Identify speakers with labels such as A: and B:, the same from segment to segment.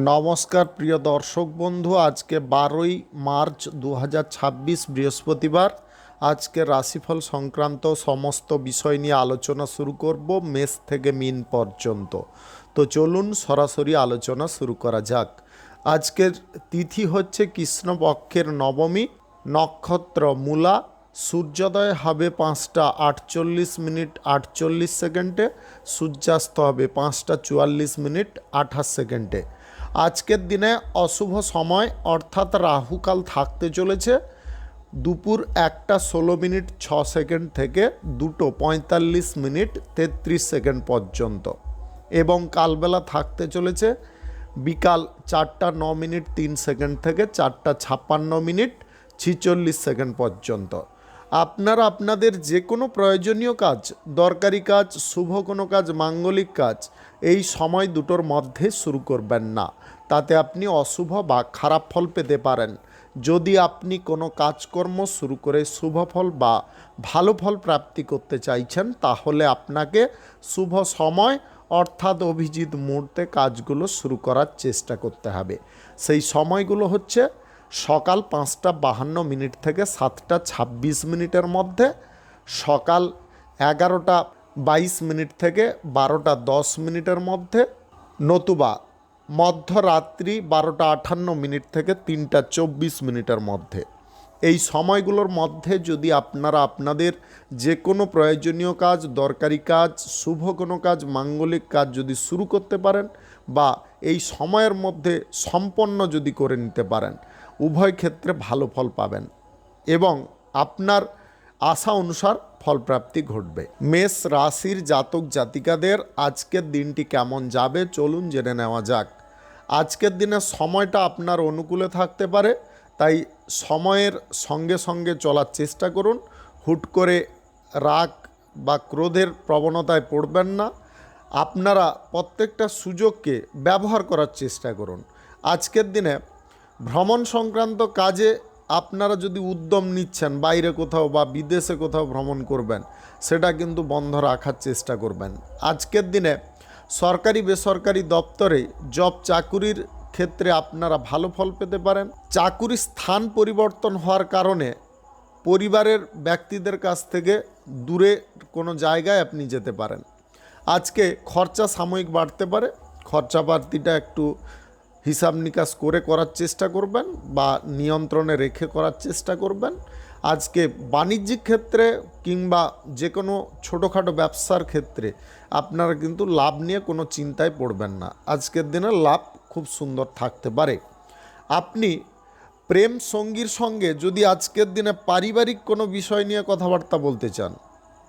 A: নমস্কার প্রিয় দর্শক বন্ধু, আজকে 12ই মার্চ 2026 বৃহস্পতিবার। আজকে রাশিফল সংক্রান্ত সমস্ত বিষয় নিয়ে আলোচনা শুরু করব, মেষ থেকে মিন পর্যন্ত। তো চলুন সরাসরি আলোচনা শুরু করা যাক। আজকের তিথি হচ্ছে কৃষ্ণপক্ষের নবমী, নক্ষত্র মূলা, সূর্যোদয় হবে 5টা 48 মিনিট 48 সেকেন্ডে, সূর্যাস্ত হবে 5টা 44 মিনিট 28 সেকেন্ডে। আজকের দিনে অশুভ সময় অর্থাৎ রাহুকাল থাকতে চলেছে দুপুর 1টা 16 মিনিট 6 সেকেন্ড থেকে 2টো 45 মিনিট 33 সেকেন্ড পর্যন্ত, এবং কালবেলা থাকতে চলেছে বিকাল 4টা 9 মিনিট 3 সেকেন্ড থেকে 4টা 56 মিনিট 46 সেকেন্ড পর্যন্ত। আপনারা আপনাদের যে কোনো প্রয়োজনীয় কাজ, দরকারি কাজ, শুভ কোনো কাজ, মাঙ্গলিক কাজ এই সময় দুটোর মধ্যে শুরু করবেন না, তাতে আপনি অশুভ বা খারাপ ফল পেতে পারেন। যদি আপনি কোনো কাজকর্ম শুরু করে শুভ ফল বা ভালো ফল প্রাপ্তি করতে চাইছেন, তাহলে আপনাকে শুভ সময় অর্থাৎ অভিজিৎ মুহূর্তে কাজগুলো শুরু করার চেষ্টা করতে হবে। সেই সময়গুলো হচ্ছে সকাল 5টা 52 মিনিট থেকে 7টা 26 মিনিটের মধ্যে, সকাল 11টা 22 মিনিট থেকে 12টা 10 মিনিটের মধ্যে, নতুবা মধ্যরাত্রি 12টা 58 মিনিট থেকে 3টা 24 মিনিটের মধ্যে। এই সময়গুলোর মধ্যে যদি আপনারা আপনাদের যে কোনো প্রয়োজনীয় কাজ, দরকারি কাজ, শুভ কোনো কাজ, মাঙ্গলিক কাজ যদি শুরু করতে পারেন বা এই সময়ের মধ্যে সম্পন্ন যদি করে নিতে পারেন, উভয় ক্ষেত্রে ভালো ফল পাবেন এবং আপনার আশা অনুসার ফলপ্রাপ্তি ঘটবে। মেষ রাশির জাতক জাতিকাদের আজকের দিনটি কেমন যাবে চলুন জেনে নেওয়া যাক। আজকের দিনে সময়টা আপনার অনুকূলে থাকতে পারে, তাই সময়ের সঙ্গে সঙ্গে চলার চেষ্টা করুন। হুট করে রাগ বা ক্রোধের প্রবণতায় পড়বেন না। আপনারা প্রত্যেকটা সুযোগকে ব্যবহার করার চেষ্টা করুন। আজকের দিনে ভ্রমণ সংক্রান্ত কাজে আপনারা যদি উদ্যম নিচ্ছেন, বাইরে কোথাও বা বিদেশে কোথাও ভ্রমণ করবেন, সেটা কিন্তু বন্ধ রাখার চেষ্টা করবেন। আজকের দিনে সরকারি বেসরকারি দপ্তরে জব চাকুরির ক্ষেত্রে আপনারা ভালো ফল পেতে পারেন। চাকুরির স্থান পরিবর্তন হওয়ার কারণে পরিবারের ব্যক্তিদের কাছ থেকে দূরে কোনো জায়গায় আপনি যেতে পারেন। আজকে খরচা সাময়িক বাড়তে পারে, খরচাপাতিটা একটু হিসাব নিকাশ করে করার চেষ্টা করবেন বা নিয়ন্ত্রণে রেখে করার চেষ্টা করবেন। আজকে বাণিজ্যিক ক্ষেত্রে কিংবা যে কোনো ছোটোখাটো ব্যবসার ক্ষেত্রে আপনারা কিন্তু লাভ নিয়ে কোনো চিন্তায় পড়বেন না। আজকের দিনে লাভ খুব সুন্দর থাকতে পারে। আপনি প্রেম সঙ্গীর সঙ্গে যদি আজকের দিনে পারিবারিক কোনো বিষয় নিয়ে কথাবার্তা বলতে চান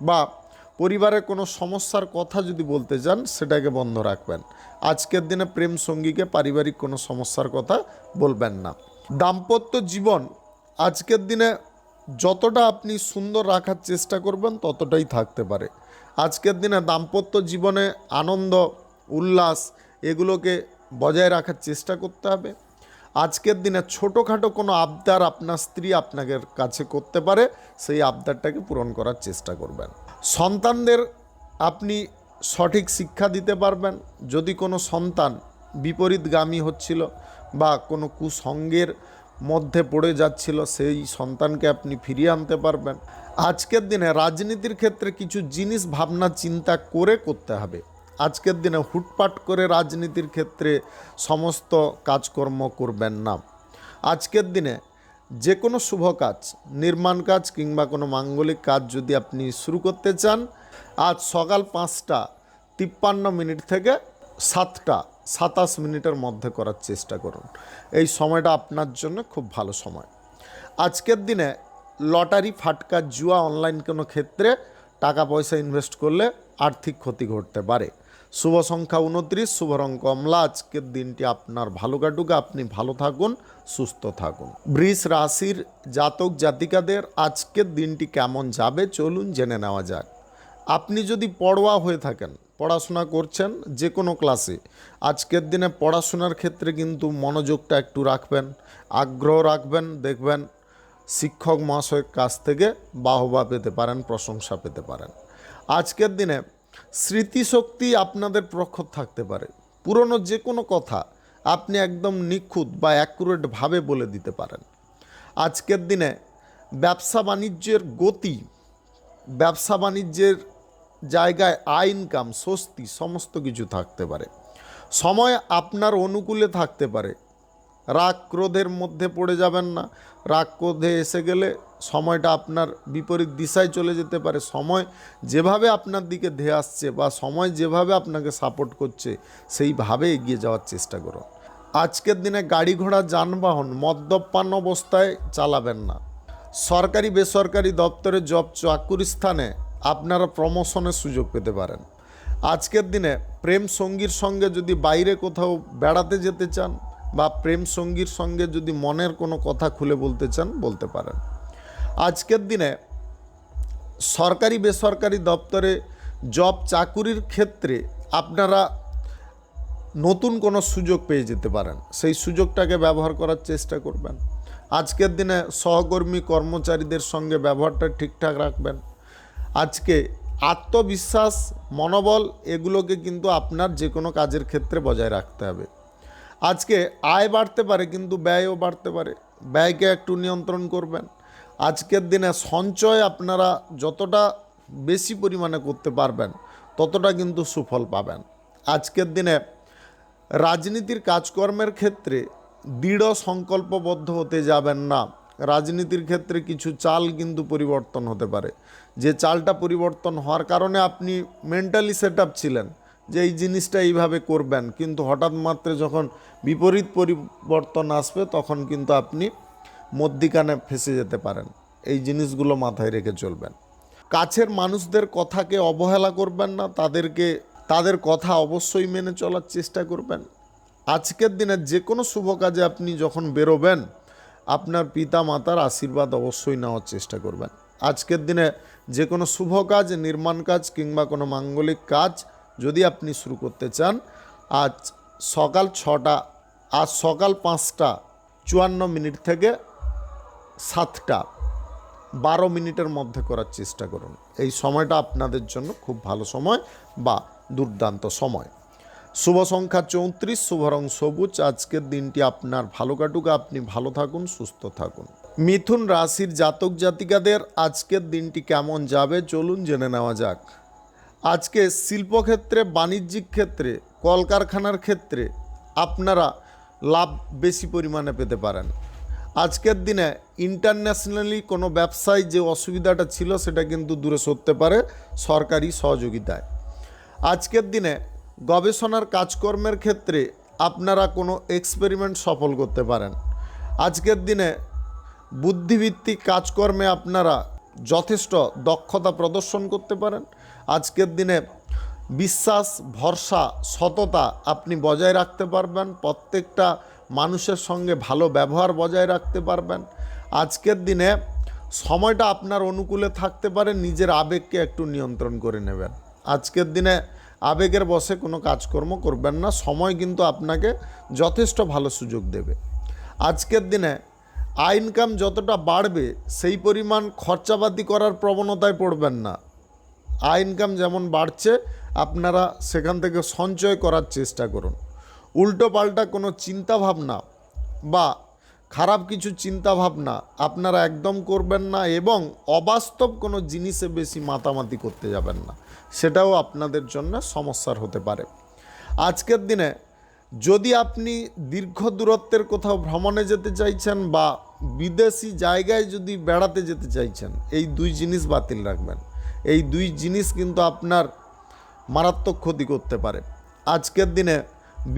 A: বা পরিবারের কোনো সমস্যার কথা যদি বলতে চান, সেটাকে বন্ধ রাখবেন। আজকের দিনে প্রেম সঙ্গীকে পারিবারিক কোনো সমস্যার কথা বলবেন না। দাম্পত্য জীবন আজকের দিনে যতটা আপনি সুন্দর রাখার চেষ্টা করবেন ততটাই থাকতে পারে। আজকের দিনে দাম্পত্য জীবনে আনন্দ উল্লাস এগুলোকে বজায় রাখার চেষ্টা করতে হবে। আজকের দিনে ছোটোখাটো কোনো আবদার আপনার স্ত্রী আপনাদের কাছে করতে পারে, সেই আবদারটাকে পূরণ করার চেষ্টা করবেন। সন্তানদের আপনি সঠিক শিক্ষা দিতে পারবেন। যদি কোনো সন্তান বিপরীতগামী হচ্ছিল বা কোনো কুসঙ্গের মধ্যে পড়ে যাচ্ছিল, সেই সন্তানকে আপনি ফিরিয়ে আনতে পারবেন। আজকের দিনে রাজনীতির ক্ষেত্রে কিছু জিনিস ভাবনা চিন্তা করে করতে হবে। আজকের দিনে হুটপাট করে রাজনীতির ক্ষেত্রে সমস্ত কাজকর্ম করবেন না। আজকের দিনে যে কোনো শুভ কাজ, নির্মাণ কাজ কিংবা কোনো মাঙ্গলিক কাজ যদি আপনি শুরু করতে চান, আজ সকাল 5টা 53 মিনিট থেকে 7টা 27 মিনিটের মধ্যে করার চেষ্টা করুন। এই সময়টা আপনার জন্য খুব ভালো সময়। আজকের দিনে লটারি, ফাটকা, জুয়া, অনলাইন কোনো ক্ষেত্রে টাকা পয়সা ইনভেস্ট করলে আর্থিক ক্ষতি ঘটতে পারে। শুভ সংখ্যা 29, শুভ রং কমলা। আজকের দিনটি আপনার ভালো কাটুক, আপনি ভালো থাকুন, সুস্থ থাকুন। বৃষ রাশির জাতক জাতিকাদের আজকের দিনটি কেমন যাবে চলুন জেনে নেওয়া যাক। আপনি যদি পড়ুয়া হয়ে থাকেন, পড়াশোনা করছেন যে কোনো ক্লাসে, আজকের দিনে পড়াশোনার ক্ষেত্রে কিন্তু মনোযোগটা একটু রাখবেন, আগ্রহ রাখবেন। দেখবেন শিক্ষক মহাশয়ের কাছ থেকে বাহবা পেতে পারেন, প্রশংসা পেতে পারেন। আজকের দিনে স্মৃতিশক্তি আপনাদের প্রখর থাকতে পারে। পুরনো যে কোনো কথা আপনি একদম নিখুঁত বা অ্যাকুরেটভাবে বলে দিতে পারেন। আজকের দিনে ব্যবসা বাণিজ্যের গতি, ব্যবসা বাণিজ্যের জায়গায় আয় ইনকাম, স্বস্তি সমস্ত কিছু থাকতে পারে। সময় আপনার অনুকূলে থাকতে পারে। রাগ ক্রোধের মধ্যে পড়ে যাবেন না। রাগ ক্রোধে এসে গেলে সময়টা আপনার বিপরীত দিশায় চলে যেতে পারে। সময় যেভাবে আপনার দিকে ধেয়ে আসছে বা সময় যেভাবে আপনাকে সাপোর্ট করছে সেইভাবে এগিয়ে যাওয়ার চেষ্টা করুন। আজকের দিনে গাড়ি ঘোড়া যানবাহন মদ্যপান অবস্থায় চালাবেন না। সরকারি বেসরকারি দপ্তরে জব চাকুরি স্থানে আপনারা প্রমোশনের সুযোগ পেতে পারেন। আজকের দিনে প্রেম সঙ্গীর সঙ্গে যদি বাইরে কোথাও বেড়াতে যেতে চান বা প্রেম সঙ্গীর সঙ্গে যদি মনের কোনো কথা খুলে বলতে চান, বলতে পারেন। আজকের দিনে সরকারি বেসরকারি দপ্তরে জব চাকুরির ক্ষেত্রে আপনারা নতুন কোনো সুযোগ পেয়ে যেতে পারেন, সেই সুযোগটাকে ব্যবহার করার চেষ্টা করবেন। আজকের দিনে সহকর্মী কর্মচারীদের সঙ্গে ব্যবহারটা ঠিকঠাক রাখবেন। আজকে আত্মবিশ্বাস, মনোবল এগুলোকে কিন্তু আপনার যে কোনো কাজের ক্ষেত্রে বজায় রাখতে হবে। আজকে আয় বাড়তে পারে কিন্তু ব্যয়ও বাড়তে পারে, ব্যয়কে একটু নিয়ন্ত্রণ করবেন। আজকের দিনে সঞ্চয় আপনারা যতটা বেশি পরিমাণে করতে পারবেন ততটা কিন্তু সুফল পাবেন। আজকের দিনে রাজনীতির কাজকর্মের ক্ষেত্রে দৃঢ় সংকল্পবদ্ধ হতে যাবেন না। রাজনীতির ক্ষেত্রে কিছু চাল কিন্তু পরিবর্তন হতে পারে, যে চালটা পরিবর্তন হওয়ার কারণে আপনি মেন্টালি সেট আপ ছিলেন যে এই জিনিসটা এইভাবে করবেন, কিন্তু হঠাৎ মাত্রে যখন বিপরীত পরিবর্তন আসবে তখন কিন্তু আপনি মধ্যিখানে ফেঁসে যেতে পারেন। এই জিনিসগুলো মাথায় রেখে চলবেন। কাছের মানুষদের কথাকে অবহেলা করবেন না, তাদের কথা অবশ্যই মেনে চলার চেষ্টা করবেন। আজকের দিনে যে কোনো শুভ কাজে আপনি যখন বেরোবেন আপনার পিতা মাতার আশীর্বাদ অবশ্যই নেওয়ার চেষ্টা করবেন। আজকের দিনে যে কোনো শুভ কাজ, নির্মাণ কাজ কিংবা কোনো মাঙ্গলিক কাজ যদি আপনি শুরু করতে চান, আজ সকাল 5:54 থেকে 7:12 মধ্যে করার চেষ্টা করুন। এই সময়টা আপনাদের জন্য খুব ভালো সময় বা দুর্দান্ত সময়। শুভ সংখ্যা 34, শুভ রং সবুজ। আজকের দিনটি আপনার ভালো কাটুক, আপনি ভালো থাকুন, সুস্থ থাকুন। মিথুন রাশির জাতক জাতিকাদের আজকের দিনটি কেমন যাবে চলুন জেনে নেওয়া যাক। আজকে শিল্পক্ষেত্রে, বাণিজ্যিক ক্ষেত্রে, কলকারখানার ক্ষেত্রে আপনারা লাভ বেশি পরিমাণে পেতে পারেন। আজকের দিনে ইন্টারন্যাশনালি কোনো ব্যবসায় যে অসুবিধাটা ছিল সেটা কিন্তু দূরে সরতে পারে সরকারি সহযোগিতায়। আজকের দিনে গবেষণার কাজকর্মের ক্ষেত্রে আপনারা কোনো এক্সপেরিমেন্ট সফল করতে পারেন। আজকের দিনে বুদ্ধিভিত্তিক কাজকর্মে আপনারা যথেষ্ট দক্ষতা প্রদর্শন করতে পারেন। আজকের দিনে বিশ্বাস, ভরসা, সততা আপনি বজায় রাখতে পারবেন। প্রত্যেকটা মানুষের সঙ্গে ভালো ব্যবহার বজায় রাখতে পারবেন। আজকের দিনে সময়টা আপনার অনুকূলে থাকতে পারে, নিজের আবেগকে একটু নিয়ন্ত্রণ করে নেবেন। আজকের দিনে আবেগের বশে কোনো কাজকর্ম করবেন না, সময় কিন্তু আপনাকে যথেষ্ট ভালো সুযোগ দেবে। আজকের দিনে আয় ইনকাম যতটা বাড়বে সেই পরিমাণ খরচাপাতি করার প্রবণতায় পড়বেন না। আয় ইনকাম যেমন বাড়ছে আপনারা সেখান থেকে সঞ্চয় করার চেষ্টা করুন। উল্টো পাল্টা কোনো চিন্তাভাবনা বা খারাপ কিছু চিন্তাভাবনা আপনারা একদম করবেন না, এবং অবাস্তব কোনো জিনিসে বেশি মাতামাতি করতে যাবেন না, সেটাও আপনাদের জন্য সমস্যার হতে পারে। আজকের দিনে যদি আপনি দীর্ঘ দূরত্বের কোথাও ভ্রমণে যেতে চাইছেন বা বিদেশি জায়গায় যদি বেড়াতে যেতে চাইছেন, এই দুই জিনিস বাতিল রাখবেন। এই দুই জিনিস কিন্তু আপনার মারাত্মক ক্ষতি করতে পারে। আজকের দিনে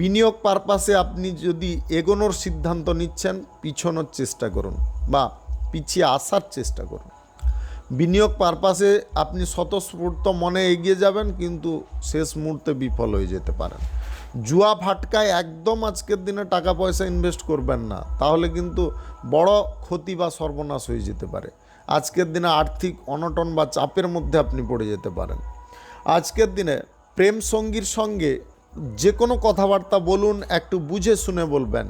A: বিনিয়োগ পারপাসে আপনি যদি এগোনোর সিদ্ধান্ত নিচ্ছেন, পিছনোর চেষ্টা করুন বা পিছিয়ে আসার চেষ্টা করুন। বিনিয়োগ পারপাসে আপনি স্বতঃস্ফূর্ত মনে এগিয়ে যাবেন, কিন্তু শেষ মুহূর্তে বিফল হয়ে যেতে পারেন। জুয়া ফাটকায় একদম আজকের দিনে টাকা পয়সা ইনভেস্ট করবেন না, তাহলে কিন্তু বড় ক্ষতি বা সর্বনাশ হয়ে যেতে পারে। আজকের দিনে আর্থিক অনটন বা চাপের মধ্যে আপনি পড়ে যেতে পারেন। আজকের দিনে প্রেম সঙ্গীর সঙ্গে যে কোনো কথাবার্তা বলুন, একটু বুঝে শুনে বলবেন।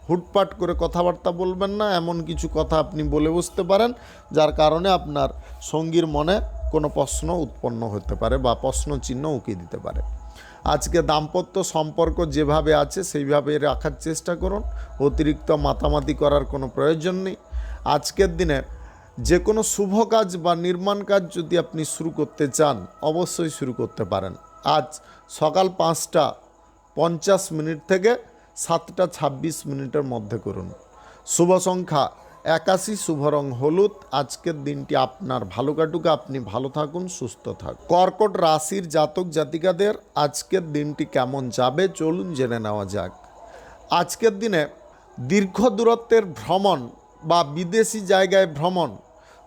A: হুটপাট করে কথাবার্তা বলবেন না, এমন কিছু কথা আপনি বলে বসতে পারেন যার কারণে আপনার সঙ্গীর মনে কোনো প্রশ্ন উৎপন্ন হতে পারে বা প্রশ্ন চিহ্ন উকিয়ে দিতে পারে। আজকে দাম্পত্য সম্পর্ক যেভাবে আছে সেইভাবে রাখার চেষ্টা করুন, অতিরিক্ত মাতামাতি করার কোনো প্রয়োজন নেই। আজকের দিনে যে কোনো শুভ কাজ বা নির্মাণ কাজ যদি আপনি শুরু করতে চান অবশ্যই শুরু করতে পারেন। আজ সকাল 5:50 থেকে 7:26 মধ্যে করুন। শুভ সংখ্যা 81, শুভ রং হলুদ। আজকের দিনটি আপনার ভালো কাটুক, আপনি ভালো থাকুন, সুস্থ থাকুন। কর্কট রাশির জাতক জাতিকাদের আজকের দিনটি কেমন যাবে চলুন জেনে নেওয়া যাক। আজকের দিনে দীর্ঘ দূরত্বের ভ্রমণ বা বিদেশি জায়গায় ভ্রমণ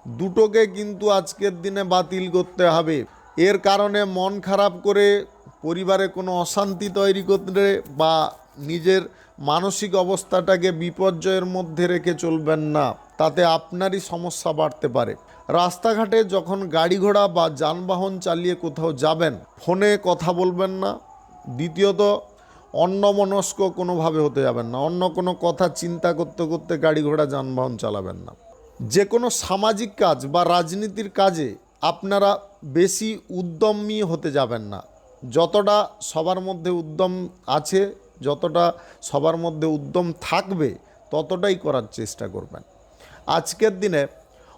A: দুটোকে কিন্তু আজকের দিনে বাতিল করতে হবে। এর কারণে মন খারাপ করে পরিবারে কোনো অশান্তি তৈরি করতে বা নিজের মানসিক অবস্থাটাকে বিপর্যয়ের মধ্যে রেখে চলবেন না, তাতে আপনারই সমস্যা বাড়তে পারে। রাস্তাঘাটে যখন গাড়ি ঘোড়া বা যানবাহন চালিয়ে কোথাও যাবেন ফোনে কথা বলবেন না। দ্বিতীয়ত অন্যমনস্ক কোনোভাবে হতে যাবেন না, অন্য কোনো কথা চিন্তা করতে করতে গাড়ি ঘোড়া যানবাহন চালাবেন না। যে কোনো সামাজিক কাজ বা রাজনীতির কাজে আপনারা বেশি উদ্যমী হতে যাবেন না। যতটা সবার মধ্যে উদ্যম আছে, যতটা সবার মধ্যে উদ্যম থাকবে ততটাই করার চেষ্টা করবেন। আজকের দিনে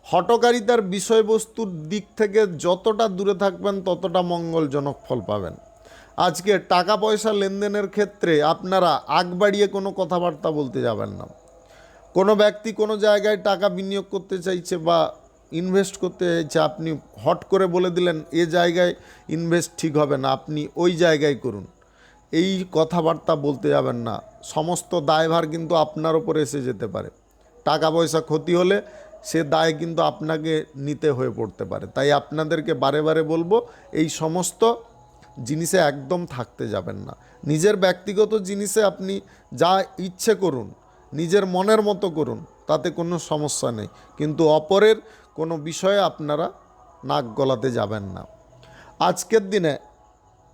A: হঠকারিতার বিষয়বস্তুর দিক থেকে যতটা দূরে থাকবেন ততটা মঙ্গলজনক ফল পাবেন। আজকে টাকা পয়সা লেনদেনের ক্ষেত্রে আপনারা আগ বাড়িয়ে কোনো কথাবার্তা বলতে যাবেন না। কোনো ব্যক্তি কোনো জায়গায় টাকা বিনিয়োগ করতে চাইছে বা ইনভেস্ট করতে চাইছে, আপনি হট করে বলে দিলেন এ জায়গায় ইনভেস্ট ঠিক হবে না, আপনি ওই জায়গায় করুন, এই কথাবার্তা বলতে যাবেন না। সমস্ত দায়ভার কিন্তু আপনার ওপরে এসে যেতে পারে। টাকা পয়সা ক্ষতি হলে সে দায় কিন্তু আপনাকে নিতে হয়ে পড়তে পারে। তাই আপনাদেরকে বারে বারে বলবো এই সমস্ত জিনিসে একদম থাকতে যাবেন না। নিজের ব্যক্তিগত জিনিসে আপনি যা ইচ্ছে করুন, নিজের মনের মতো করুন, তাতে কোনো সমস্যা নেই, কিন্তু অপরের কোনো বিষয়ে আপনারা নাক গলাতে যাবেন না। আজকের দিনে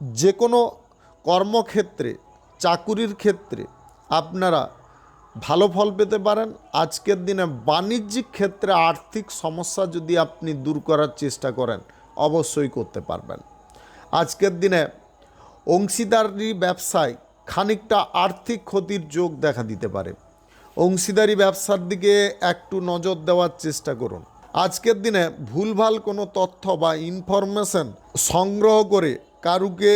A: যে কোনো কর্মক্ষেত্রে, চাকুরির ক্ষেত্রে আপনারা ভালো ফল পেতে পারেন। আজকের দিনে বাণিজ্যিক ক্ষেত্রে আর্থিক সমস্যা যদি আপনি দূর করার চেষ্টা করেন অবশ্যই করতে পারবেন। আজকের দিনে অংশীদারি ব্যবসায় খানিকটা আর্থিক ক্ষতির যোগ দেখা দিতে পারে। অংশীদারি ব্যবসার দিকে একটু নজর দেওয়ার চেষ্টা করুন। আজকের দিনে ভুলভাল কোনো তথ্য বা ইনফরমেশন সংগ্রহ করে কারুকে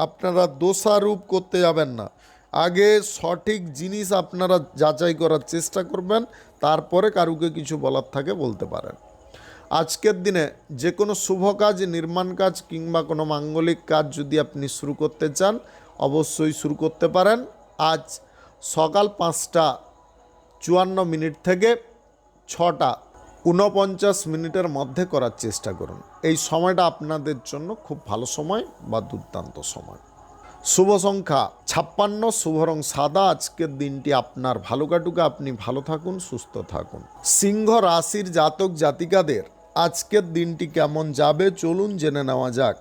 A: আপনারা দোষারোপ করতে যাবেন না। আগে সঠিক জিনিস আপনারা যাচাই করার চেষ্টা করবেন, তারপরে কারুকে কিছু বলার থাকে বলতে পারেন। আজকের দিনে যে কোনো শুভ কাজ, নির্মাণ কাজ কিংবা কোনো মাঙ্গলিক কাজ যদি আপনি শুরু করতে চান অবশ্যই শুরু করতে পারেন। আজ সকাল 5:54 থেকে 6:49 মধ্যে করার চেষ্টা করুন। এই সময়টা আপনাদের জন্য খুব ভালো সময় বা দুর্দান্ত সময়। শুভ সংখ্যা 56, শুভ রং সাদা। আজকের দিনটি আপনার ভালো কাটুক, আপনি ভালো থাকুন, সুস্থ থাকুন। সিংহ রাশির জাতক জাতিকাদের আজকের দিনটি কেমন যাবে চলুন জেনে নেওয়া যাক।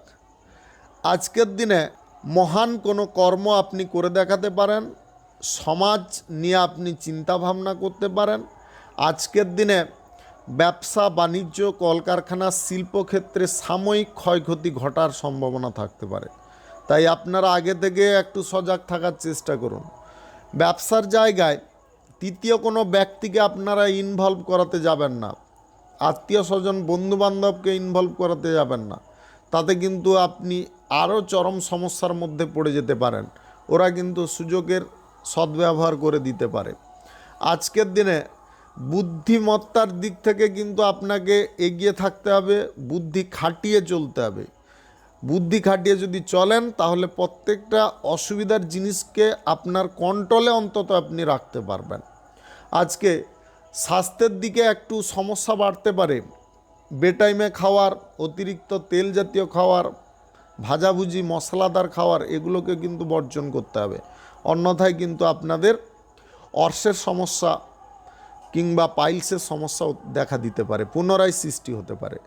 A: আজকের দিনে মহান কোনো কর্ম আপনি করে দেখাতে পারেন, সমাজ নিয়ে আপনি চিন্তা ভাবনা করতে পারেন। আজকের দিনে ব্যবসা বাণিজ্য, কলকারখানা, শিল্পক্ষেত্রে সাময়িক ক্ষয়ক্ষতি ঘটার সম্ভাবনা থাকতে পারে, তাই আপনারা আগে থেকে একটু সজাগ থাকার চেষ্টা করুন। ব্যবসার জায়গায় তৃতীয় কোনো ব্যক্তিকে আপনারা ইনভলভ করাতে যাবেন না। আত্মীয় স্বজন, বন্ধুবান্ধবকে ইনভলভ করাতে যাবেন না, তাতে কিন্তু আপনি আরও চরম সমস্যার মধ্যে পড়ে যেতে পারেন। ওরা কিন্তু সুযোগের সদ্ব্যবহার করে দিতে পারে। আজকের দিনে বুদ্ধিমত্তার দিক থেকে কিন্তু আপনাকে এগিয়ে থাকতে হবে, বুদ্ধি খাটিয়ে চলতে হবে। বুদ্ধি খাটিয়ে যদি চলেন তাহলে প্রত্যেকটা অসুবিধার জিনিসকে আপনার কন্ট্রোলে অন্তত আপনি রাখতে পারবেন। আজকে স্বাস্থ্যের দিকে একটু সমস্যা বাড়তে পারে। বেটাইমে খাওয়ার, অতিরিক্ত তেল জাতীয় খাওয়ার, ভাজাভুজি মশলাদার খাওয়ার, এগুলোকে কিন্তু বর্জন করতে হবে। অন্যথায় কিন্তু আপনাদের অর্শের সমস্যা কিংবা পাইলসের সমস্যা দেখা দিতে পারে, পুনরায় সৃষ্টি হতে পারে।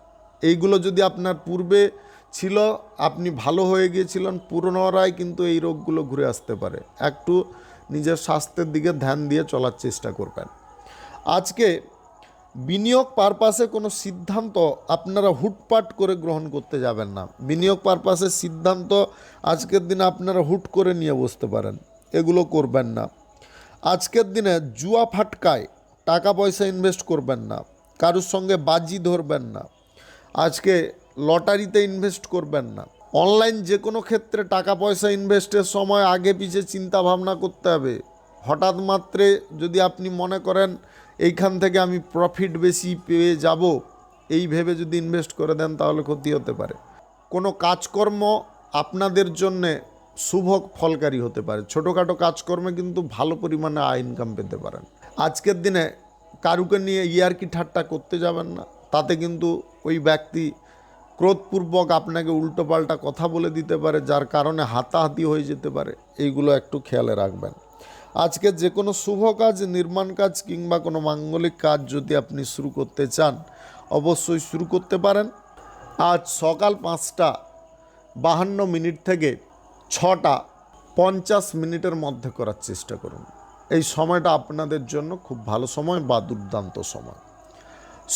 A: এইগুলো যদি আপনার পূর্বে ছিল, আপনি ভালো হয়ে গিয়েছিলেন, পুনরায় কিন্তু এই রোগগুলো ঘুরে আসতে পারে। একটু নিজের স্বাস্থ্যের দিকে ধ্যান দিয়ে চলার চেষ্টা করবেন। আজকে বিনিয়োগ পারপাসে কোনো সিদ্ধান্ত আপনারা হুটপাট করে গ্রহণ করতে যাবেন না। বিনিয়োগ পারপাসের সিদ্ধান্ত আজকের দিনে আপনারা হুট করে নিয়ে বসতে পারেন, এগুলো করবেন না। আজকের দিনে জুয়া ফাটকায় টাকা পয়সা ইনভেস্ট করবেন না, কারোর সঙ্গে বাজি ধরবেন না, আজকে লটারিতে ইনভেস্ট করবেন না। অনলাইন যে কোনো ক্ষেত্রে টাকা পয়সা ইনভেস্টের সময় আগে পিছে চিন্তা ভাবনা করতে হবে। হঠাৎ মাত্রে যদি আপনি মনে করেন এইখান থেকে আমি প্রফিট বেশি পেয়ে যাব, এই ভেবে যদি ইনভেস্ট করে দেন তাহলে ক্ষতি হতে পারে। কোনো কাজকর্ম আপনাদের জন্যে শুভ ফলকারী হতে পারে। ছোটোখাটো কাজকর্মে কিন্তু ভালো পরিমাণে আয় ইনকাম পেতে পারেন। আজকের দিনে কারুকে নিয়ে ইয়ার্কি ঠাট্টা করতে যাবেন না, তাতে কিন্তু ওই ব্যক্তি ক্রোধপূর্বক আপনাকে উল্টোপাল্টা কথা বলে দিতে পারে, যার কারণে হাতাহাতি হয়ে যেতে পারে। এইগুলো একটু খেয়ালে রাখবেন। আজকে যে কোনো শুভ কাজ, নির্মাণ কাজ কিংবা কোনো মাঙ্গলিক কাজ যদি আপনি শুরু করতে চান অবশ্যই শুরু করতে পারেন। আজ সকাল 5:52 থেকে 6:50 মধ্যে করার চেষ্টা করুন। এই সময়টা আপনাদের জন্য খুব ভালো সময় বা দুর্দান্ত সময়।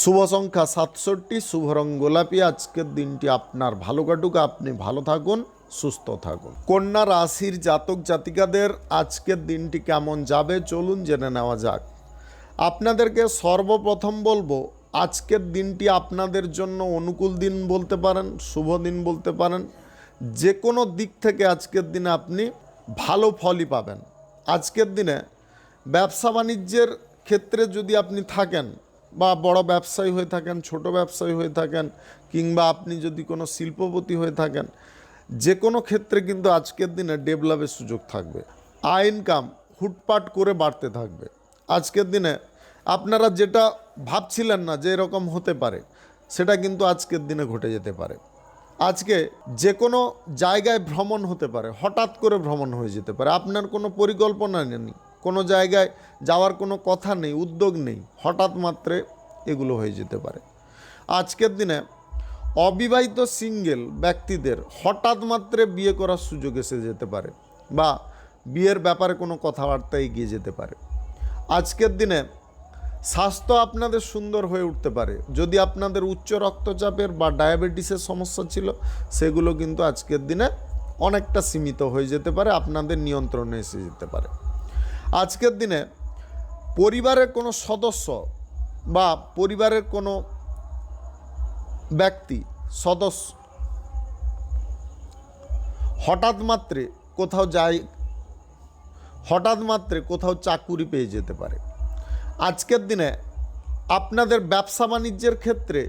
A: শুভ সংখ্যা 67, শুভ রং গোলাপি। আজকের দিনটি আপনার ভালো কাটুক, আপনি ভালো থাকুন, সুস্থ থাকুন। কন্যা রাশির জাতক জাতিকাদের আজকের দিনটি কেমন যাবে চলুন জেনে নেওয়া যাক। আপনাদেরকে সর্বপ্রথম বলবো, আজকের দিনটি আপনাদের জন্য অনুকূল দিন বলতে পারেন, শুভ দিন বলতে পারেন। যে কোনো দিক থেকে আজকের দিনে আপনি ভালো ফলই পাবেন। আজকের দিনে ব্যবসা বাণিজ্যের ক্ষেত্রে যদি আপনি থাকেন বা বড় ব্যবসায়ী হয়ে থাকেন, ছোট ব্যবসায়ী হয়ে থাকেন, কিংবা আপনি যদি কোনো শিল্পপতি হয়ে থাকেন, যে কোনো ক্ষেত্রে কিন্তু আজকের দিনে ডেভেলপের সুযোগ থাকবে। আয় ইনকাম হুটপাট করে বাড়তে থাকবে। আজকের দিনে আপনারা যেটা ভাবছিলেন না যে এরকম হতে পারে, সেটা কিন্তু আজকের দিনে ঘটে যেতে পারে। আজকে যে কোনো জায়গায় ভ্রমণ হতে পারে, হঠাৎ করে ভ্রমণ হয়ে যেতে পারে। আপনার কোনো পরিকল্পনা নেই, কোনো জায়গায় যাওয়ার কোনো কথা নেই, উদ্যোগ নেই, হঠাৎ মাত্রে এগুলো হয়ে যেতে পারে। আজকের দিনে অবিবাহিত সিঙ্গেল ব্যক্তিদের হঠাৎ মাত্রে বিয়ে করার সুযোগ এসে যেতে পারে বা বিয়ের ব্যাপারে কোনো কথাবার্তা এগিয়ে যেতে পারে। আজকের দিনে স্বাস্থ্য আপনাদের সুন্দর হয়ে উঠতে পারে। যদি আপনাদের উচ্চ রক্তচাপের বা ডায়াবেটিসের সমস্যা ছিল, সেগুলো কিন্তু আজকের দিনে অনেকটা সীমিত হয়ে যেতে পারে, আপনাদের নিয়ন্ত্রণে এসে যেতে পারে। আজকের দিনে পরিবারের কোনো সদস্য বা পরিবারের কোনো ব্যক্তি সদস্য হঠাৎ মাত্রে কোথাও চাকুরি পেয়ে যেতে পারে। আজকের দিনে আপনাদের ব্যবসা বাণিজ্যের ক্ষেত্রে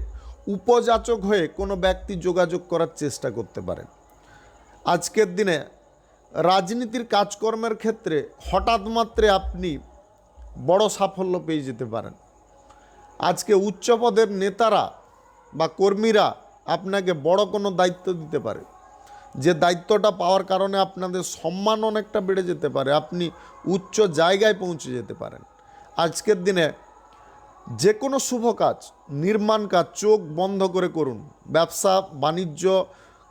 A: উপযাচক হয়ে কোনো ব্যক্তি যোগাযোগ করার চেষ্টা করতে পারেন। আজকের দিনে রাজনীতির কাজকর্মের ক্ষেত্রে হঠাৎ মাত্রে আপনি বড় সাফল্য পেয়ে যেতে পারেন। আজকে উচ্চপদের নেতারা বা কর্মীরা আপনাকে বড় কোনো দায়িত্ব দিতে পারে, যে দায়িত্বটা পাওয়ার কারণে আপনাদের সম্মান অনেকটা বেড়ে যেতে পারে, আপনি উচ্চ জায়গায় পৌঁছে যেতে পারেন। আজকের দিনে যে কোনো শুভ কাজ, নির্মাণ কাজ চোখ বন্ধ করে করুন। ব্যবসা বাণিজ্য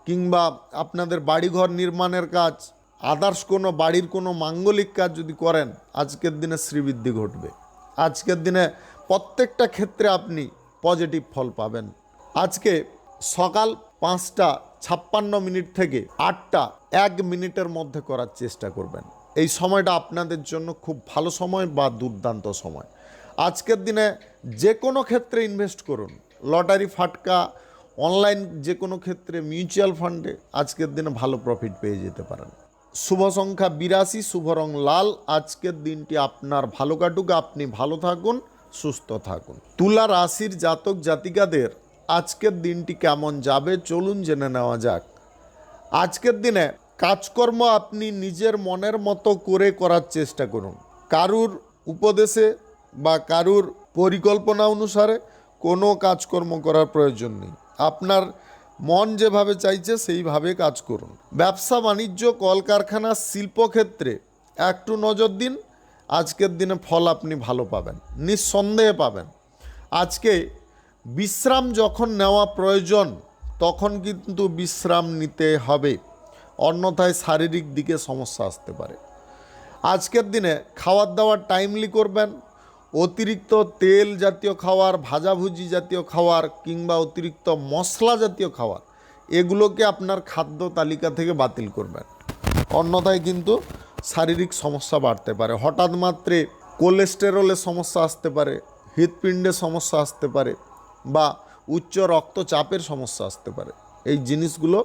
A: কিংবা আপনাদের বাড়িঘর নির্মাণের কাজ, আদার্স কোনো বাড়ির কোনো মাঙ্গলিক কাজ যদি করেন, আজকের দিনে শ্রীবৃদ্ধি ঘটবে। আজকের দিনে প্রত্যেকটা ক্ষেত্রে আপনি পজিটিভ ফল পাবেন। আজকে সকাল 5:56 থেকে 8:01 মধ্যে করার চেষ্টা করবেন। এই সময়টা আপনাদের জন্য খুব ভালো সময় বা দুর্দান্ত সময়। আজকের দিনে যে কোনো ক্ষেত্রে ইনভেস্ট করুন, লটারি ফাটকা, অনলাইন যে কোনো ক্ষেত্রে, মিউচুয়াল ফান্ডে আজকের দিনে ভালো প্রফিট পেয়ে যেতে পারেন। শুভ সংখ্যা 82, শুভ রং লাল। আজকের দিনটি আপনার ভালো কাটুক, আপনি ভালো থাকুন, সুস্থ থাকুন। তুলা রাশির জাতক জাতিকাদের আজকের দিনটি কেমন যাবে চলুন জেনে নেওয়া যাক। আজকের দিনে কাজকর্ম আপনি নিজের মনের মতো করে করার চেষ্টা করুন। কারুর উপদেশে বা কারুর পরিকল্পনা অনুসারে কোনো কাজকর্ম করার প্রয়োজন নেই। আপনার মন যেভাবে চাইছে সেইভাবে কাজ করুন। ব্যবসা বাণিজ্য, কলকারখানা, শিল্পক্ষেত্রে একটু নজর দিন। আজকের দিনে ফল আপনি ভালো পাবেন, নিঃসন্দেহে পাবেন। আজকে বিশ্রাম যখন নেওয়া প্রয়োজন তখন কিন্তু বিশ্রাম নিতে হবে, অন্যথায় শারীরিক দিকে সমস্যা আসতে পারে। আজকের দিনে খাওয়ার দাওয়ার টাইমলি করবেন, অতিরিক্ত তেল জাতীয় খাবার, ভাজাভুজি জাতীয় খাবার কিংবা অতিরিক্ত মশলা জাতীয় খাবার এগুলোকে আপনার খাদ্য তালিকা থেকে বাতিল করবেন। অন্যথায় কিন্তু শারীরিক সমস্যা বাড়তে পারে। হঠাৎ মাত্রে কোলেস্টেরলের সমস্যা আসতে পারে, হৃৎপিণ্ডের সমস্যা আসতে পারে বা উচ্চ রক্তচাপের সমস্যা আসতে পারে। এই জিনিসগুলো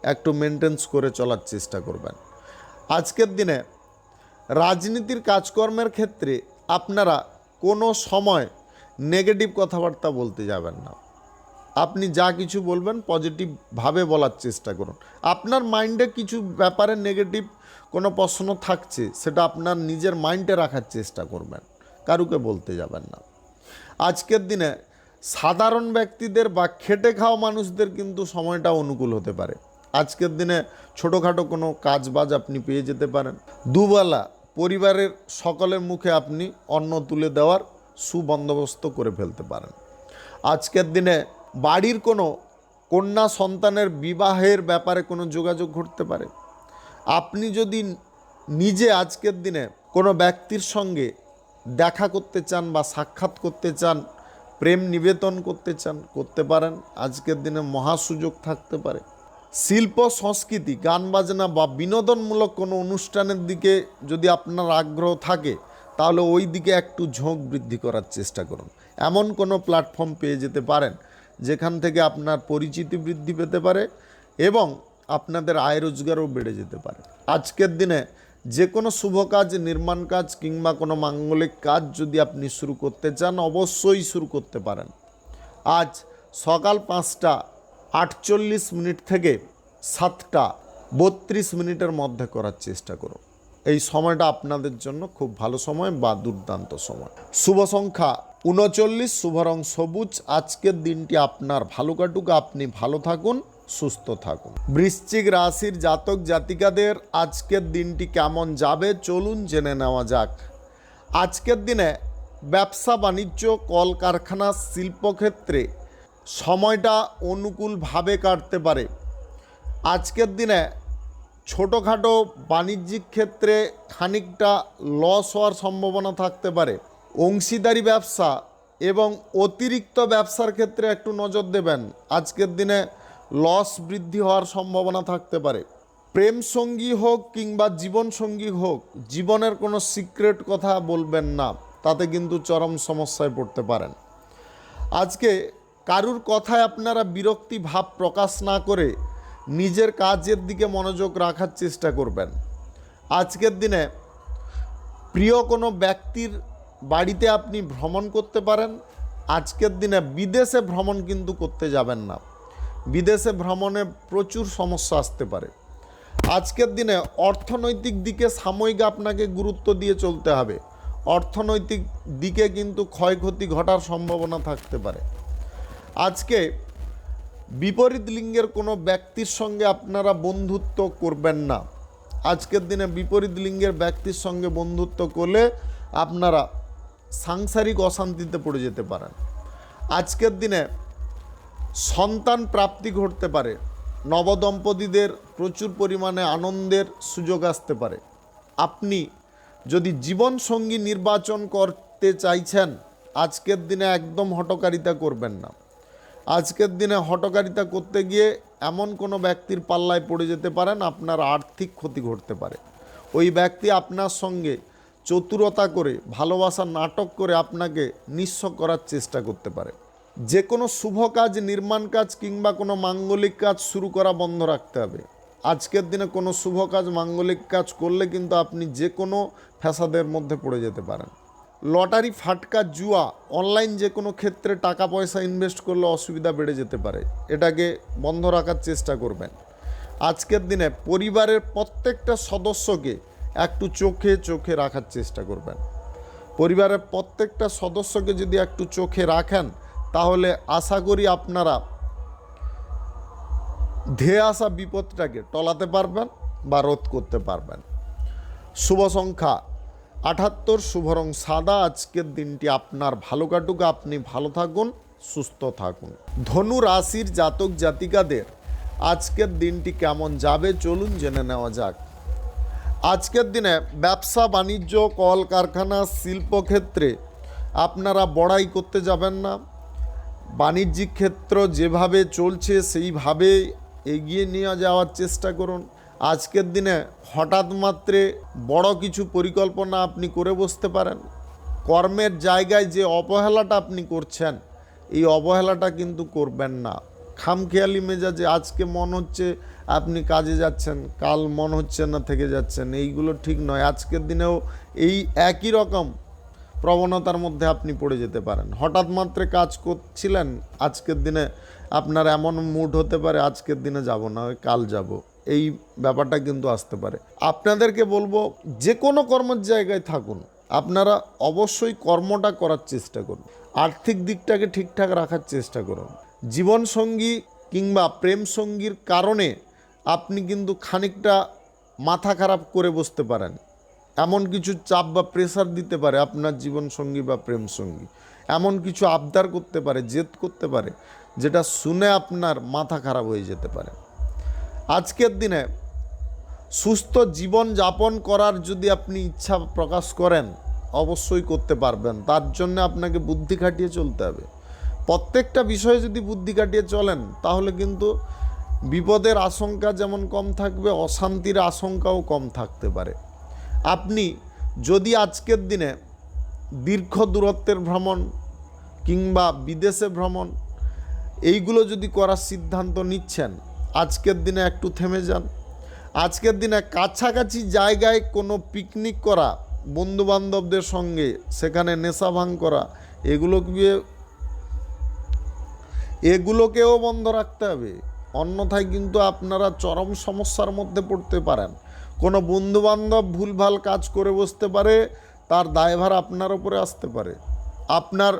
A: একটু মেনটেন্স করে চলার চেষ্টা করবেন। আজকের দিনে রাজনীতির কাজকর্মের ক্ষেত্রে আপনারা কোনো সময় নেগেটিভ কথাবার্তা বলতে যাবেন না। আপনি যা কিছু বলবেন পজিটিভভাবে বলার চেষ্টা করুন। আপনার মাইন্ডে কিছু ব্যাপারে নেগেটিভ কোনো প্রশ্ন থাকছে, সেটা আপনার নিজের মাইন্ডে রাখার চেষ্টা করবেন, কারুকে বলতে যাবেন না। আজকের দিনে সাধারণ ব্যক্তিদের বা খেটে খাওয়া মানুষদের কিন্তু সময়টা অনুকূল হতে পারে। আজকের দিনে ছোটোখাটো কোনো কাজবাজ আপনি পেয়ে যেতে পারেন। দুবেলা পরিবারের সকলের মুখে আপনি অন্ন তুলে দেওয়ার সুবন্দোবস্ত করে ফেলতে পারেন। আজকের দিনে বাড়ির কোনো কন্যা সন্তানের বিবাহের ব্যাপারে কোনো যোগাযোগ ঘটতে পারে। আপনি যদি নিজে আজকের দিনে কোনো ব্যক্তির সঙ্গে দেখা করতে চান বা সাক্ষাৎ করতে চান, প্রেম নিবেদন করতে চান, করতে পারেন। আজকের দিনে মহা সুযোগ থাকতে পারে। শিল্প সংস্কৃতি, গান বাজনা বা বিনোদনমূলক কোনো অনুষ্ঠানের দিকে যদি আপনার আগ্রহ থাকে তাহলে ওই দিকে একটু ঝোঁক বৃদ্ধি করার চেষ্টা করুন। এমন কোনো প্ল্যাটফর্ম পেয়ে যেতে পারেন যেখান থেকে আপনার পরিচিতি বৃদ্ধি পেতে পারে এবং আপনাদের আয় রোজগারও বেড়ে যেতে পারে। আজকের দিনে যে কোনো শুভ কাজ, নির্মাণ কাজ কিংবা কোনো মাঙ্গলিক কাজ যদি আপনি শুরু করতে চান অবশ্যই শুরু করতে পারেন। আজ সকাল 5টা 48 থেকে 7টা 32 মিনিটের মধ্যে করার চেষ্টা করুন। এই সময়টা আপনাদের জন্য খুব ভালো সময় বা দুর্দান্ত সময়। শুভ সংখ্যা 39, শুভ রং সবুজ। আজকের দিনটি আপনার ভালো কাটুক, আপনি ভালো থাকুন, সুস্থ থাকুন। বৃশ্চিক রাশির জাতক জাতিকাদের আজকের দিনটি কেমন যাবে চলুন জেনে নেওয়া যাক। আজকের দিনে ব্যবসা বাণিজ্য, কলকারখানা, শিল্পক্ষেত্রে সময়টা অনুকূলভাবে কাটতে পারে। আজকের দিনে ছোটোখাটো বাণিজ্যিক ক্ষেত্রে খানিকটা লস হওয়ার সম্ভাবনা থাকতে পারে। অংশীদারি ব্যবসা এবং অতিরিক্ত ব্যবসার ক্ষেত্রে একটু নজর দেবেন। আজকের দিনে লস বৃদ্ধি হওয়ার সম্ভাবনা থাকতে পারে। প্রেম সঙ্গী হোক কিংবা জীবন সঙ্গী হোক, জীবনের কোনো সিক্রেট কথা বলবেন না, তাতে কিন্তু চরম সমস্যায় পড়তে পারেন। আজকে কারুর কথায় আপনারা বিরক্তি ভাব প্রকাশ না করে নিজের কাজের দিকে মনোযোগ রাখার চেষ্টা করবেন। আজকের দিনে প্রিয় কোনো ব্যক্তির বাড়িতে আপনি ভ্রমণ করতে পারেন। আজকের দিনে বিদেশে ভ্রমণ কিন্তু করতে যাবেন না, বিদেশে ভ্রমণে প্রচুর সমস্যা আসতে পারে। আজকের দিনে অর্থনৈতিক দিকে সাময়িক আপনাকে গুরুত্ব দিয়ে চলতে হবে। অর্থনৈতিক দিকে কিন্তু ক্ষয়ক্ষতি ঘটার সম্ভাবনা থাকতে পারে। আজকে বিপরীত লিঙ্গের কোনো ব্যক্তির সঙ্গে আপনারা বন্ধুত্ব করবেন না। আজকের দিনে বিপরীত লিঙ্গের ব্যক্তির সঙ্গে বন্ধুত্ব করলে আপনারা সাংসারিক অশান্তিতে পড়ে যেতে পারেন। আজকের দিনে সন্তান প্রাপ্তি ঘটতে পারে। নবদম্পতিদের প্রচুর পরিমাণে আনন্দের সুযোগ আসতে পারে। আপনি যদি জীবনসঙ্গী নির্বাচন করতে চাইছেন, আজকের দিনে একদম হঠকারিতা করবেন না। আজকের দিনে হঠকারিতা করতে গিয়ে এমন কোনো ব্যক্তির পাল্লায় পড়ে যেতে পারেন, আপনার আর্থিক ক্ষতি ঘটতে পারে। ওই ব্যক্তি আপনার সঙ্গে চতুরতা করে, ভালোবাসার নাটক করে আপনাকে নিঃস্ব করার চেষ্টা করতে পারে। যে কোনো শুভ কাজ, নির্মাণ কাজ কিংবা কোনো মাঙ্গলিক কাজ শুরু করা বন্ধ রাখতে হবে। আজকের দিনে কোনো শুভ কাজ, মাঙ্গলিক কাজ করলে কিন্তু আপনি যে কোনো ফ্যাসাদের মধ্যে পড়ে যেতে পারেন। লটারি, ফাটকা, জুয়া, অনলাইন যে কোনো ক্ষেত্রে টাকা পয়সা ইনভেস্ট করলে অসুবিধা বেড়ে যেতে পারে। এটাকে বন্ধ রাখার চেষ্টা করবেন। আজকের দিনে পরিবারের প্রত্যেকটা সদস্যকে একটু চোখে চোখে রাখার চেষ্টা করবেন। পরিবারের প্রত্যেকটা সদস্যকে যদি একটু চোখে রাখেন তাহলে আশা করি আপনারা ধেয়ে আসা বিপদটাকে টলাতে পারবেন বা রোধ করতে পারবেন। শুভ সংখ্যা 78, শুভ রং সাদা। আজকের দিনটি আপনার ভালো কাটুক, আপনি ভালো থাকুন, সুস্থ থাকুন। ধনু রাশির জাতক জাতিকাদের আজকের দিনটি কেমন যাবে চলুন জেনে নেওয়া যাক। আজকের দিনে ব্যবসা বাণিজ্য, কলকারখানা, শিল্পক্ষেত্রে আপনারা বড়াই করতে যাবেন না। বাণিজ্যিক ক্ষেত্র যেভাবে চলছে সেইভাবে এগিয়ে নিয়ে যাওয়ার চেষ্টা করুন। আজকের দিনে হঠাৎ মাত্রে বড় কিছু পরিকল্পনা আপনি করে বসতে পারেন। কর্মের জায়গায় যে অবহেলাটা আপনি করছেন, এই অবহেলাটা কিন্তু করবেন না। খামখেয়ালি মেজাজে আজকে মন হচ্ছে আপনি কাজে যাচ্ছেন, কাল মন হচ্ছে না থেকে যাচ্ছেন, এইগুলো ঠিক নয়। আজকের দিনেও এই একই রকম প্রবণতার মধ্যে আপনি পড়ে যেতে পারেন। হঠাৎ মাত্রে কাজ করছিলেন, আজকের দিনে আপনার এমন মুড হতে পারে আজকের দিনে যাব না, ওই কাল যাব, এই ব্যাপারটা কিন্তু আসতে পারে। আপনাদেরকে বলবো, যে কোনো কর্মের জায়গায় থাকুন, আপনারা অবশ্যই কর্মটা করার চেষ্টা করুন। আর্থিক দিকটাকে ঠিকঠাক রাখার চেষ্টা করুন। জীবনসঙ্গী কিংবা প্রেম সঙ্গীর কারণে আপনি কিন্তু খানিকটা মাথা খারাপ করে বসতে পারেন। এমন কিছু চাপ বা প্রেসার দিতে পারে আপনার জীবনসঙ্গী বা প্রেম সঙ্গী, এমন কিছু আবদার করতে পারে, জেদ করতে পারে, যেটা শুনে আপনার মাথা খারাপ হয়ে যেতে পারে। আজকের দিনে সুস্থ জীবন যাপন করার যদি আপনি ইচ্ছা প্রকাশ করেন, অবশ্যই করতে পারবেন। তার জন্য আপনাকে বুদ্ধি খাটিয়ে চলতে হবে। প্রত্যেকটা বিষয়ে যদি বুদ্ধি কাটিয়ে চলেন, তাহলে কিন্তু বিপদের আশঙ্কা যেমন কম থাকবে, অশান্তির আশঙ্কাও কম থাকতে পারে। আপনি যদি আজকের দিনে দীর্ঘ দূরত্বের ভ্রমণ কিংবা বিদেশে ভ্রমণ এইগুলো যদি করার সিদ্ধান্ত নিচ্ছেন, আজকের দিনে একটু থেমে যান। আজকের দিনে কাছাকাছি জায়গায় কোনো পিকনিক করা, বন্ধুবান্ধবদের সঙ্গে সেখানে নেশা ভাঙ করা, এগুলোকেও বন্ধ রাখতে হবে। অন্যথায় কিন্তু আপনারা চরম সমস্যার মধ্যে পড়তে পারেন। কোনো বন্ধুবান্ধব ভুলভাল কাজ করে বসতে পারে, তার দায়ভার আপনার উপরে আসতে পারে। আপনার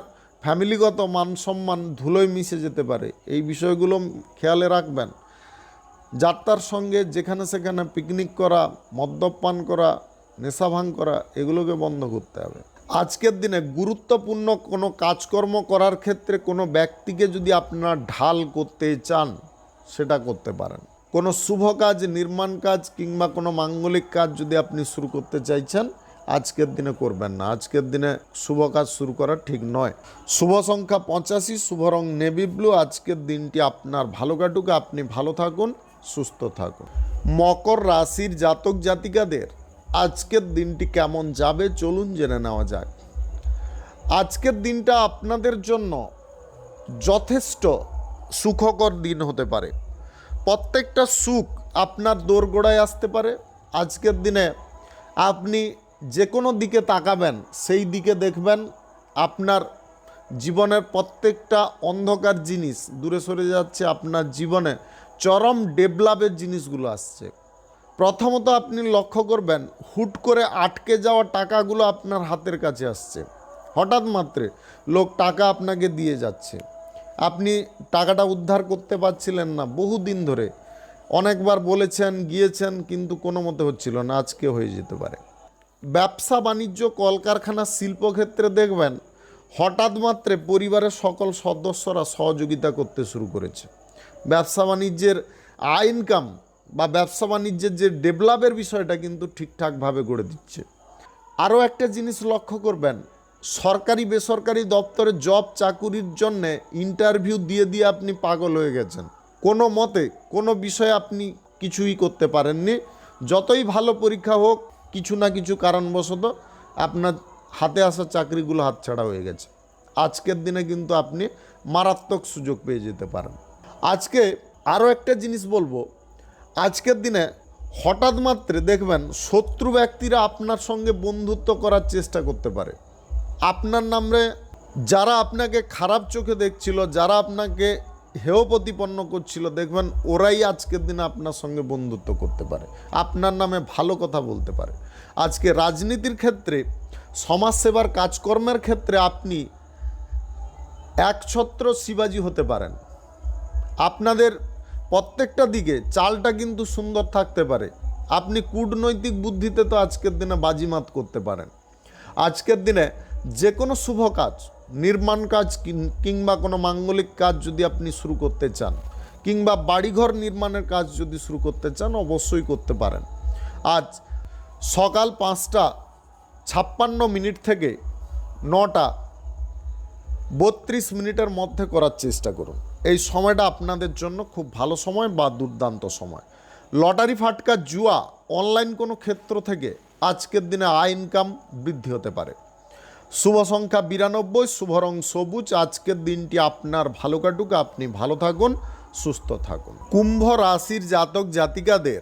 A: ফ্যামিলিগত মান সম্মান ধুলোয় মিশে যেতে পারে। এই বিষয়গুলো খেয়ালে রাখবেন। যাত্রার সঙ্গে যেখানে সেখানে পিকনিক করা, মদ্যপান করা, নেশা ভাঙ করা, এগুলোকে বন্ধ করতে হবে। আজকের দিনে গুরুত্বপূর্ণ কোনো কাজকর্ম করার ক্ষেত্রে কোনো ব্যক্তিকে যদি আপনারা ঢাল করতে চান, সেটা করতে পারেন। কোনো শুভ কাজ, নির্মাণ কাজ কিংবা কোনো মাঙ্গলিক কাজ যদি আপনি শুরু করতে চাইছেন, আজকের দিনে করবেন না। আজকের দিনে শুভ কাজ শুরু করা ঠিক নয়। শুভ সংখ্যা 85, শুভ রং নেভি ব্লু। আজকের দিনটি আপনার ভালো কাটুক, আপনি ভালো থাকুন, সুস্থ থাকুন। মকর রাশির জাতক জাতিকাদের আজকের দিনটি কেমন যাবে চলুন জেনে নেওয়া যাক। আজকের দিনটা আপনাদের জন্য যথেষ্ট সুখকর দিন হতে পারে। প্রত্যেকটা সুখ আপনার দোরগোড়ায় আসতে পারে। আজকের দিনে আপনি যে কোনো দিকে তাকাবেন, সেই দিকে দেখবেন আপনার জীবনের প্রত্যেকটা অন্ধকার জিনিস দূরে সরে যাচ্ছে। আপনার জীবনে চরম ডেভেলপের জিনিসগুলো আসছে। প্রথমত আপনি লক্ষ্য করবেন, হুট করে আটকে যাওয়া টাকাগুলো আপনার হাতের কাছে আসছে। হঠাৎ মাত্রে লোক টাকা আপনাকে দিয়ে যাচ্ছে, আপনি টাকাটা উদ্ধার করতে পারছিলেন না বহুদিন ধরে। অনেকবার বলেছেন, গিয়েছেন, কিন্তু কোনো মতে হচ্ছিল না, আজকে হয়ে যেতে পারে। ব্যবসা বাণিজ্য, কলকারখানা, শিল্পক্ষেত্রে দেখবেন হঠাৎ মাত্রে পরিবারের সকল সদস্যরা সহযোগিতা করতে শুরু করেছে। ব্যবসা বাণিজ্যের ইনকাম বা ব্যবসা বাণিজ্যের যে ডেভেলপের বিষয়টা কিন্তু ঠিকঠাকভাবে গড়ে দিচ্ছে। আরও একটা জিনিস লক্ষ্য করবেন, সরকারি বেসরকারি দপ্তরে জব চাকুরির জন্যে ইন্টারভিউ দিয়ে দিয়ে আপনি পাগল হয়ে গেছেন। কোনো মতে কোনো বিষয়ে আপনি কিছুই করতে পারেননি। যতই ভালো পরীক্ষা হোক, কিছু না কিছু কারণবশত আপনার হাতে আসা চাকরিগুলো হাতছাড়া হয়ে গেছে। আজকের দিনে কিন্তু আপনি মারাত্মক সুযোগ পেয়ে যেতে পারেন। আজকে আরও একটা জিনিস বলবো, আজকের দিনে হঠাৎ মাত্রে দেখবেন শত্রু ব্যক্তিরা আপনার সঙ্গে বন্ধুত্ব করার চেষ্টা করতে পারে। আপনার নামে যারা আপনাকে খারাপ চোখে দেখছিল, যারা আপনাকে হেয় প্রতিপন্ন করছিল, দেখবেন ওরাই আজকের দিনে আপনার সঙ্গে বন্ধুত্ব করতে পারে, আপনার নামে ভালো কথা বলতে পারে। আজকে রাজনীতির ক্ষেত্রে, সমাজসেবার কাজকর্মের ক্ষেত্রে আপনি একছত্র শিবাজি হতে পারেন। আপনাদের প্রত্যেকটা দিকে চালটা কিন্তু সুন্দর থাকতে পারে। আপনি কূটনৈতিক বুদ্ধিতে তো আজকের দিনে বাজিমাত করতে পারেন। আজকের দিনে যে কোনো শুভ কাজ, নির্মাণ কাজ কিংবা কোনো মাঙ্গলিক কাজ যদি আপনি শুরু করতে চান, কিংবা বাড়িঘর নির্মাণের কাজ যদি শুরু করতে চান, অবশ্যই করতে পারেন। আজ সকাল 5টা 56 মিনিট থেকে 9টা 32 মিনিটের মধ্যে করার চেষ্টা করুন। এই সময়টা আপনাদের জন্য খুব ভালো সময় বা দুর্দান্ত সময়। লটারি, ফাটকা, জুয়া, অনলাইন কোনো ক্ষেত্র থেকে আজকের দিনে আয় ইনকাম বৃদ্ধি হতে পারে। শুভ সংখ্যা 92, শুভ রং সবুজ। আজকের দিনটি আপনার ভালো কাটুক, আপনি ভালো থাকুন, সুস্থ থাকুন। কুম্ভ রাশির জাতক জাতিকাদের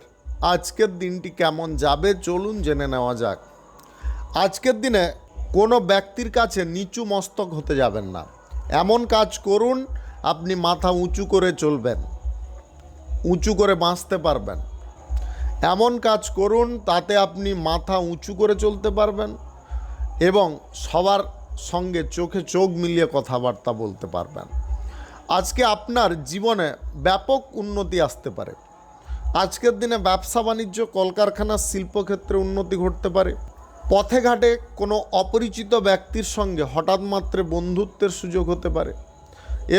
A: আজকের দিনটি কেমন যাবে চলুন জেনে নেওয়া যাক। আজকের দিনে কোনো ব্যক্তির কাছে নিচু মস্তক হতে যাবেন না। এমন কাজ করুন আপনি মাথা উঁচু করে চলবেন, উঁচু করে বাঁচতে পারবেন। এমন কাজ করুন তাতে আপনি মাথা উঁচু করে চলতে পারবেন এবং সবার সঙ্গে চোখে চোখ মিলিয়ে কথাবার্তা বলতে পারবেন। আজকে আপনার জীবনে ব্যাপক উন্নতি আসতে পারে। আজকের দিনে ব্যবসা বাণিজ্য, কলকারখানা, শিল্পক্ষেত্রে উন্নতি ঘটতে পারে। পথে ঘাটে কোনো অপরিচিত ব্যক্তির সঙ্গে হঠাৎ মাত্রে বন্ধুত্বের সুযোগ হতে পারে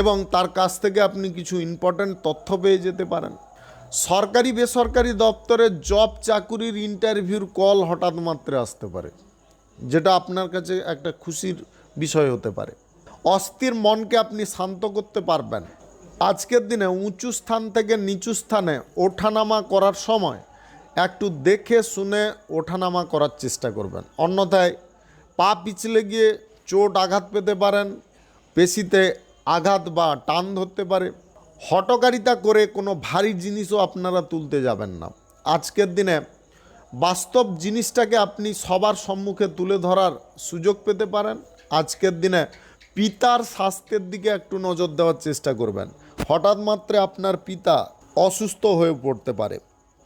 A: এবং তার কাছ থেকে আপনি কিছু ইম্পর্ট্যান্ট তথ্য পেয়ে যেতে পারেন। সরকারি বেসরকারি দপ্তরে জব চাকুরির ইন্টারভিউর কল হঠাৎ মাত্রে আসতে পারে, যেটা আপনার কাছে একটা খুশির বিষয় হতে পারে। অস্থির মনকে আপনি শান্ত করতে পারবেন। আজকের দিনে উঁচু স্থান থেকে নিচু স্থানে ওঠানামা করার সময় একটু দেখে শুনে ওঠানামা করার চেষ্টা করবেন, অন্যথায় পা পিছলে গিয়ে চোট আঘাত পেতে পারেন, পেশিতে আঘাত বা টান ধরতে পারে। হঠকারিতা করে কোনো ভারী জিনিসও আপনারা তুলতে যাবেন না। আজকের দিনে বাস্তব জিনিসটাকে আপনি সবার সম্মুখে তুলে ধরার সুযোগ পেতে পারেন। আজকের দিনে পিতার স্বাস্থ্যের দিকে একটু নজর দেওয়ার চেষ্টা করবেন। হঠাৎ মাত্রে আপনার পিতা অসুস্থ হয়ে পড়তে পারে,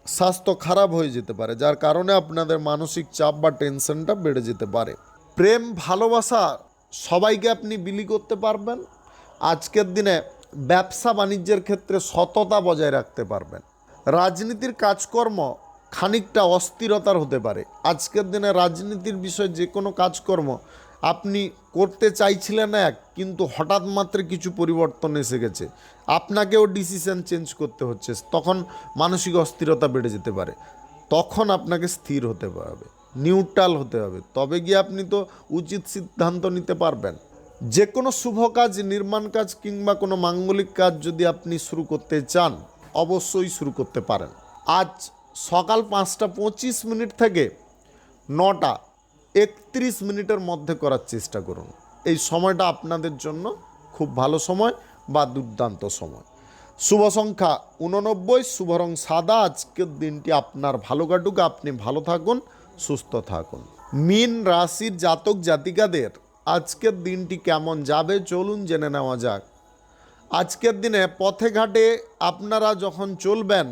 A: স্বাস্থ্য খারাপ হয়ে যেতে পারে, যার কারণে আপনাদের মানসিক চাপ বা টেনশনটা বেড়ে যেতে পারে। প্রেম ভালোবাসা সবাইকে আপনি বিলি করতে পারবেন। আজকের দিনে ব্যবসা বাণিজ্যের ক্ষেত্রে সততা বজায় রাখতে পারবেন। রাজনীতির কাজকর্ম খানিকটা অস্থিরতার হতে পারে। আজকের দিনে রাজনীতির বিষয়ে যে কোনো কাজকর্ম আপনি করতে চাইছিলেন এক, কিন্তু হঠাৎ মাত্র কিছু পরিবর্তন এসে গেছে, আপনাকেও ডিসিশন চেঞ্জ করতে হচ্ছে, তখন মানসিক অস্থিরতা বেড়ে যেতে পারে। তখন আপনাকে স্থির হতে হবে, নিউট্রাল হতে হবে, তবে গিয়ে আপনি তো উচিত সিদ্ধান্ত নিতে পারবেন। যে কোনো শুভ কাজ, নির্মাণ কাজ কিংবা কোনো মাঙ্গলিক কাজ যদি আপনি শুরু করতে চান অবশ্যই শুরু করতে পারেন। আজ সকাল 5টা 25 থেকে 9টা 31 মধ্যে করার চেষ্টা করুন। এই সময়টা আপনাদের জন্য খুব ভালো সময় বা দুর্দান্ত সময়। শুভ সংখ্যা 89, শুভ রং সাদা। আজকের দিনটি আপনার ভালো কাটুক, আপনি ভালো থাকুন, সুস্থ থাকুন। মীন রাশির জাতক জাতিকাদের আজকের দিনটি কেমন যাবে চলুন জেনে নেওয়া যাক। আজকের দিনে পথে ঘাটে আপনারা যখন চলবেন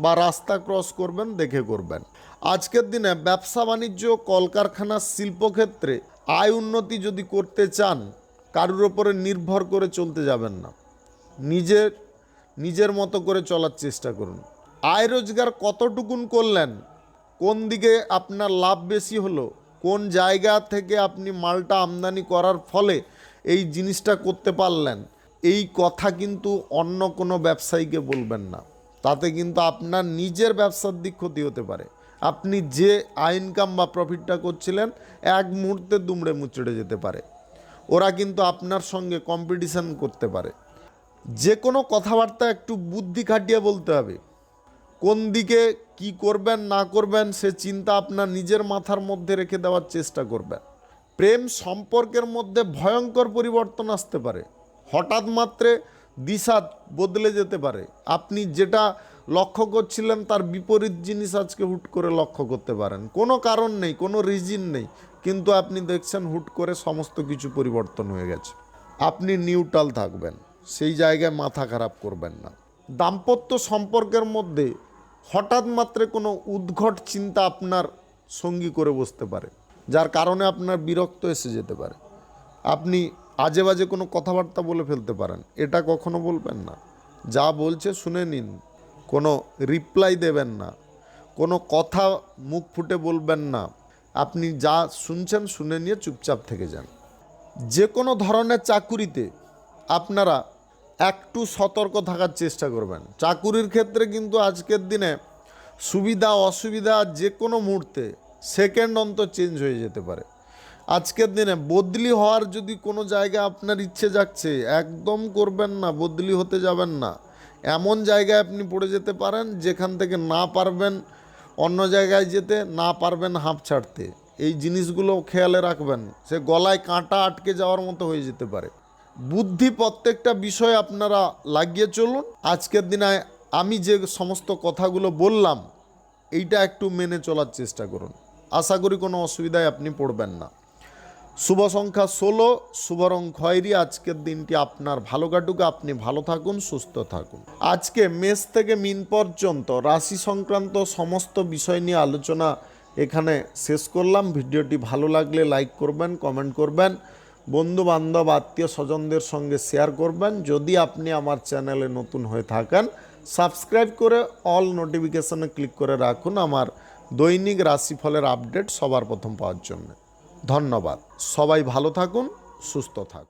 A: বা রাস্তা ক্রস করবেন দেখে করবেন। আজকের দিনে ব্যবসা বাণিজ্য, কলকারখানা, শিল্পক্ষেত্রে আয় উন্নতি যদি করতে চান কারুর ওপরে নির্ভর করে চলতে যাবেন না, নিজের মতো করে চলার চেষ্টা করুন। আয় রোজগার কতটুকুন করলেন, কোন দিকে আপনার লাভ বেশি হলো, কোন জায়গা থেকে আপনি মালটা আমদানি করার ফলে এই জিনিসটা করতে পারলেন, এই কথা কিন্তু অন্য কোনো ব্যবসায়ীকে বলবেন না। তাতে কিন্তু আপনার নিজের ব্যবসার দিক ক্ষতি হতে পারে। আপনি যে ইনকাম বা প্রফিটটা করছিলেন এক মুহূর্তে দুমড়ে মুচড়ে যেতে পারে। ওরা কিন্তু আপনার সঙ্গে কম্পিটিশন করতে পারে। যে কোনো কথাবার্তা একটু বুদ্ধি খাটিয়ে বলতে হবে। কোন দিকে কি করবেন না করবেন সে চিন্তা আপনার নিজের মাথার মধ্যে রেখে দেওয়ার চেষ্টা করবেন। প্রেম সম্পর্কের মধ্যে ভয়ঙ্কর পরিবর্তন আসতে পারে, হঠাৎ মাত্রে দিশা বদলে যেতে পারে। আপনি যেটা লক্ষ্য করছিলেন তার বিপরীত জিনিস আজকে হুট করে লক্ষ্য করতে পারেন। কোনো কারণ নেই, কোনো রিজন নেই, কিন্তু আপনি দেখছেন হুট করে সমস্ত কিছু পরিবর্তন হয়ে গেছে। আপনি নিউট্রাল থাকবেন, সেই জায়গায় মাথা খারাপ করবেন না। দাম্পত্য সম্পর্কের মধ্যে হঠাৎ মাত্রে কোনো উদ্ভট চিন্তা আপনার সঙ্গী করে বসতে পারে, যার কারণে আপনার বিরক্ত এসে যেতে পারে। আপনি আজে বাজে কোনো কথাবার্তা বলে ফেলতে পারেন, এটা কখনো বলবেন না। যা বলছে শুনে নিন, কোনো রিপ্লাই দেবেন না, কোনো কথা মুখ ফুটে বলবেন না। আপনি যা শুনছেন শুনে নিয়ে চুপচাপ থেকে যান। যে কোনো ধরনের চাকুরিতে আপনারা একটু সতর্ক থাকার চেষ্টা করবেন। চাকুরির ক্ষেত্রে কিন্তু আজকের দিনে সুবিধা অসুবিধা যে কোনো মুহূর্তে সেকেন্ড অন্তর চেঞ্জ হয়ে যেতে পারে। আজকের দিনে বদলি হওয়ার যদি কোনো জায়গায় আপনার ইচ্ছে যাচ্ছে, একদম করবেন না, বদলি হতে যাবেন না। এমন জায়গায় আপনি পড়ে যেতে পারেন যেখান থেকে না পারবেন অন্য জায়গায় যেতে, না পারবেন হাঁপ ছাড়তে। এই জিনিসগুলো খেয়ালে রাখবেন, সে গলায় কাঁটা আটকে যাওয়ার মতো হয়ে যেতে পারে। বুদ্ধি প্রত্যেকটা বিষয়ে আপনারা লাগিয়ে চলুন। আজকের দিনে আমি যে সমস্ত কথাগুলো বললাম এইটা একটু মেনে চলার চেষ্টা করুন। আশা করি কোনো অসুবিধায় আপনি পড়বেন না। শুভ সংখ্যা 16, শুভ রং খয়েরি। আজকের দিনটি আপনার ভালো কাটুক, আপনি ভালো থাকুন, সুস্থ থাকুন। আজকে মেষ থেকে মিন পর্যন্ত রাশি সংক্রান্ত সমস্ত বিষয় নিয়ে আলোচনা এখানে শেষ করলাম। ভিডিওটি ভালো লাগলে লাইক করবেন, কমেন্ট করবেন, বন্ধু বান্ধব আত্মীয় স্বজনদের সঙ্গে শেয়ার করবেন। যদি আপনি আমার চ্যানেলে নতুন হয়ে থাকেন, সাবস্ক্রাইব করে অল নোটিফিকেশনে ক্লিক করে রাখুন আমার দৈনিক রাশিফলের আপডেট সবার প্রথম পাওয়ার জন্য। ধন্যবাদ। সবাই ভালো থাকুন, সুস্থ থাকুন।